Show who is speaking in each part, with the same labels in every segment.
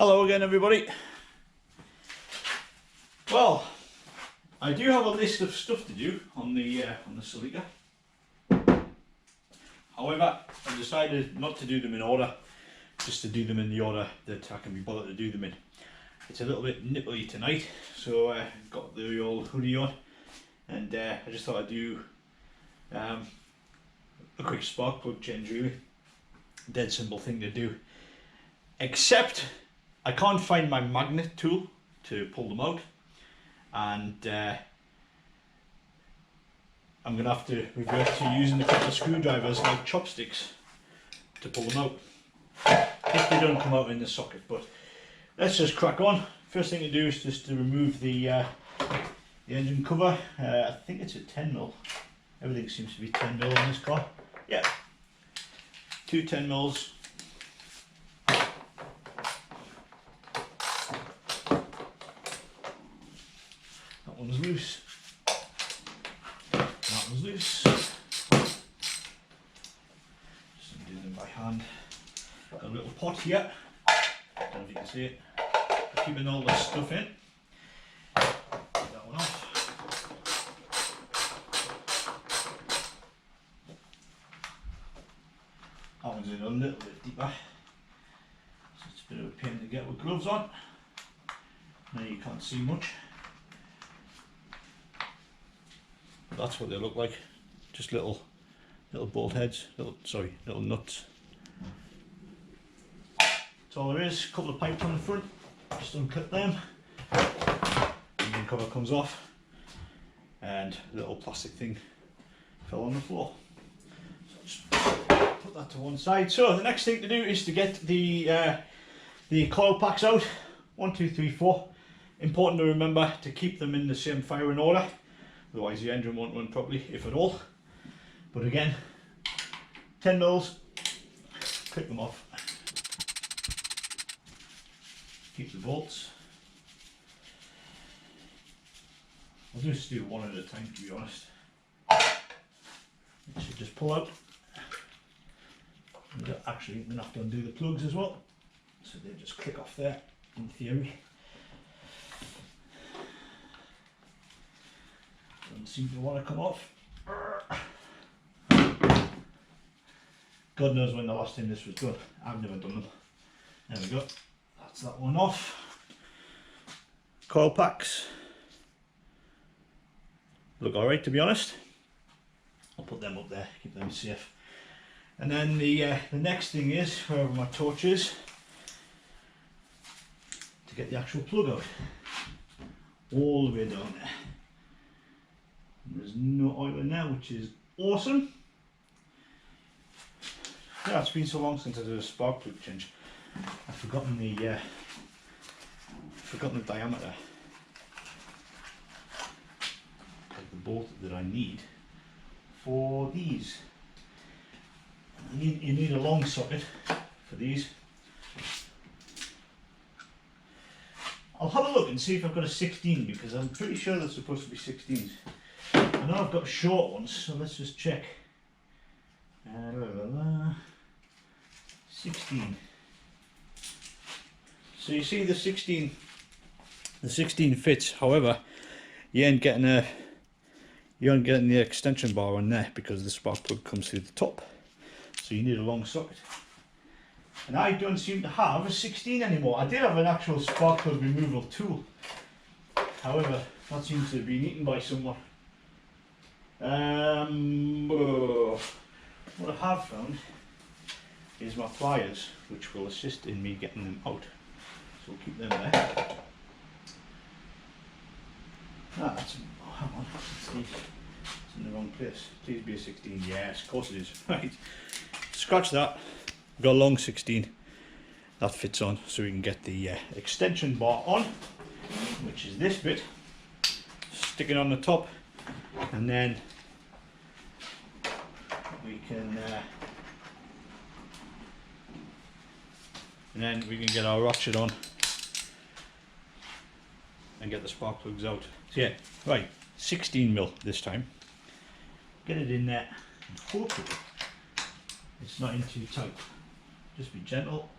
Speaker 1: Hello again, everybody. Well, I do have a list of stuff to do on the Celica. However, I've decided not to do them in order, just to do them in the order that I can be bothered to do them in. It's a little bit nipply tonight, so I've got the old hoodie on, and I just thought I'd do a quick spark plug change, really. Dead simple thing to do, except I can't find my magnet tool to pull them out, and I'm going to have to revert to using a couple of screwdrivers like chopsticks to pull them out if they don't come out in the socket. But let's just crack on. First thing to do is just to remove the engine cover. I think it's a 10mm. Everything seems to be 10mm in this car. Yeah, two 10mm. That one's loose. That one's loose. Just do them by hand. Got a little pot here. Don't know if you can see it. Keeping all the stuff in. Take that one off. That one's in a little bit deeper, so it's a bit of a pain to get with gloves on. Now you can't see much. But that's what they look like. Just little bolt heads, little nuts. That's all there is. A couple of pipes on the front. Just uncut them. Engine cover comes off, and a little plastic thing fell on the floor. So just put that to one side. So the next thing to do is to get the coil packs out. 1, 2, 3, 4. Important to remember to keep them in the same firing order, otherwise the engine won't run properly, if at all. But again, 10mm, clip them off. Keep the bolts. I'll just do one at a time, to be honest. It should just pull out. Actually, I'm going to have to undo the plugs as well, so they just click off there, in theory. Doesn't seem to want to come off. God knows when the last time this was done. I've never done them. There we go. That's that one off. Coil packs look alright, to be honest. I'll put them up there, keep them safe. And then the next thing is, wherever my torch is, to get the actual plug out. All the way down there. And there's no oil in there, which is awesome. Yeah, it's been so long since I did a spark plug change. I've forgotten the diameter of the bolt that I need for these. You need a long socket for these. I'll have a look and see if I've got a 16, because I'm pretty sure they're supposed to be 16s. I know I've got short ones, so let's just check. 16. So you see the 16 fits. However, you ain't getting the extension bar on there because the spark plug comes through the top. So you need a long socket. And I don't seem to have a 16 anymore. I did have an actual spark plug removal tool. However, that seems to have been eaten by someone. What I have found is my pliers, which will assist in me getting them out. So we'll keep them there. That's, oh, hang on, it's in the wrong place. Please be a 16. Yes, of course it is. Right, scratch that. We've got a long 16. That fits on, so we can get the extension bar on, which is this bit. Stick it on the top, and then we can get our ratchet on and get the spark plugs out. So yeah, right, 16mm this time. Get it in there, and hopefully it's not in too tight. Just be gentle.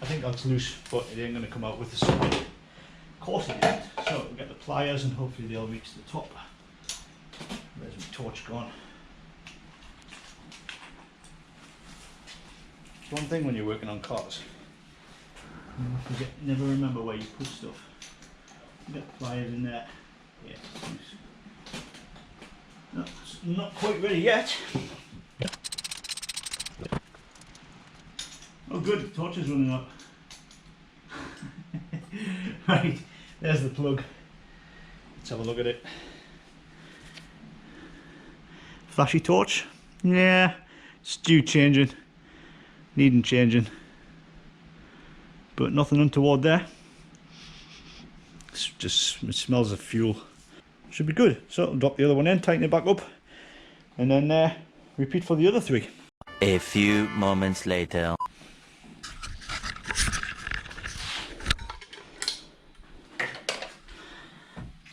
Speaker 1: I think that's loose, but it ain't going to come out with the socket. Of course it isn't. So we'll get the pliers and hopefully they'll reach the top. Where's my torch gone? It's one thing when you're working on cars. You never remember where you put stuff. You got pliers in there. Yeah, that's not quite ready yet. Oh good, the torch is running up. Right, there's the plug. Let's have a look at it. Flashy torch. Yeah, it's due changing. Needing changing. But nothing untoward there. It's just, it smells of fuel. Should be good. So I'll drop the other one in, tighten it back up, and then repeat for the other three.
Speaker 2: A few moments later.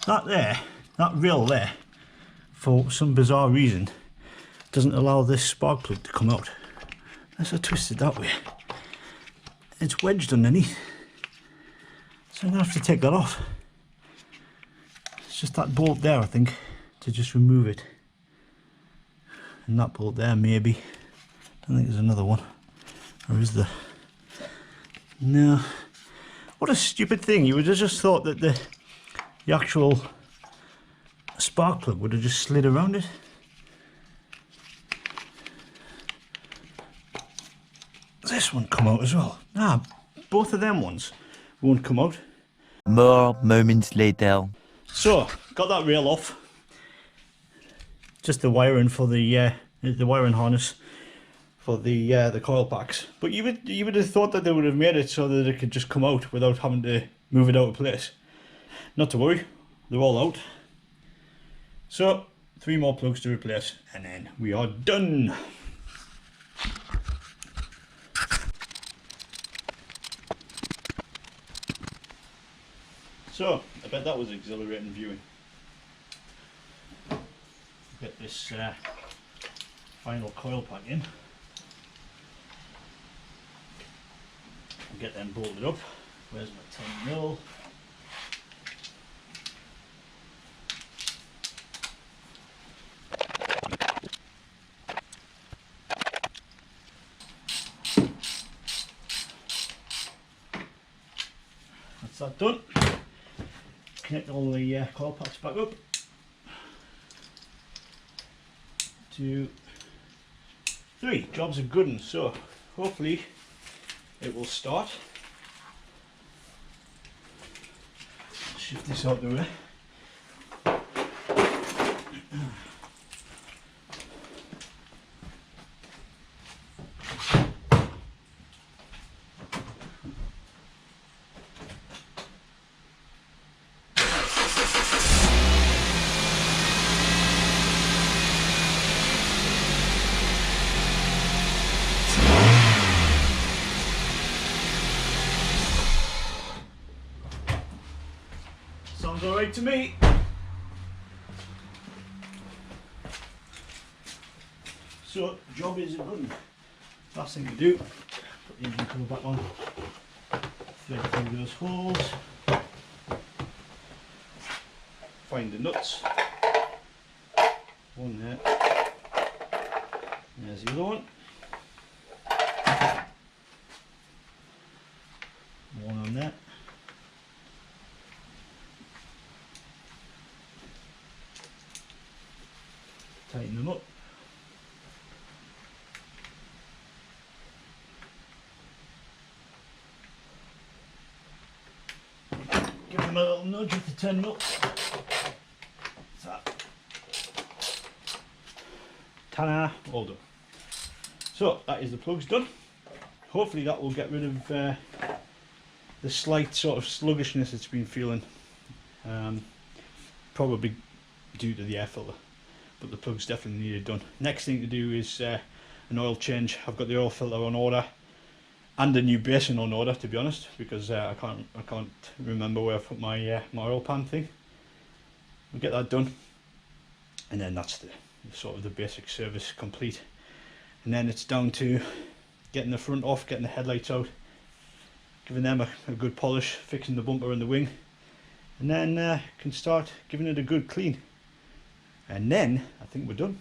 Speaker 1: That rail there, for some bizarre reason, doesn't allow this spark plug to come out. Unless I twist it that way. It's wedged underneath. So I'm going to have to take that off. It's just that bolt there, I think, to just remove it. And that bolt there, maybe. I don't think there's another one. Or is there? No. What a stupid thing. You would have just thought that the actual spark plug would have just slid around it. This one come out as well. Nah, both of them ones won't come out.
Speaker 2: More moments later.
Speaker 1: So, got that rail off. Just the wiring for the wiring harness for the coil packs. But you would have thought that they would have made it so that it could just come out without having to move it out of place. Not to worry, they're all out. So 3 more plugs to replace and then we are done. So I bet that was exhilarating viewing. Get this final coil pack in. Get them bolted up. Where's my 10mm? That's that done. Connect all the coil packs back up. 2, 3. Job's a good one. So hopefully it will start. Shift this out the way. Sounds alright to me. So, job is a good one. Last thing to do, put the engine cover back on, thread through those holes, find the nuts. One there. There's the other one. One on there. Tighten them up. Give them a little nudge with the 10mm. Ta-da! All done. So that is the plugs done. Hopefully that will get rid of the slight sort of sluggishness it's been feeling. Probably due to the air filter. But the plug's definitely needed done. Next thing to do is an oil change. I've got the oil filter on order and a new basin on order, to be honest, because I can't remember where I put my my oil pan thing. We'll get that done, and then that's the sort of the basic service complete. And then it's down to getting the front off, getting the headlights out, giving them a good polish, fixing the bumper and the wing, and then can start giving it a good clean, and then I think we're done.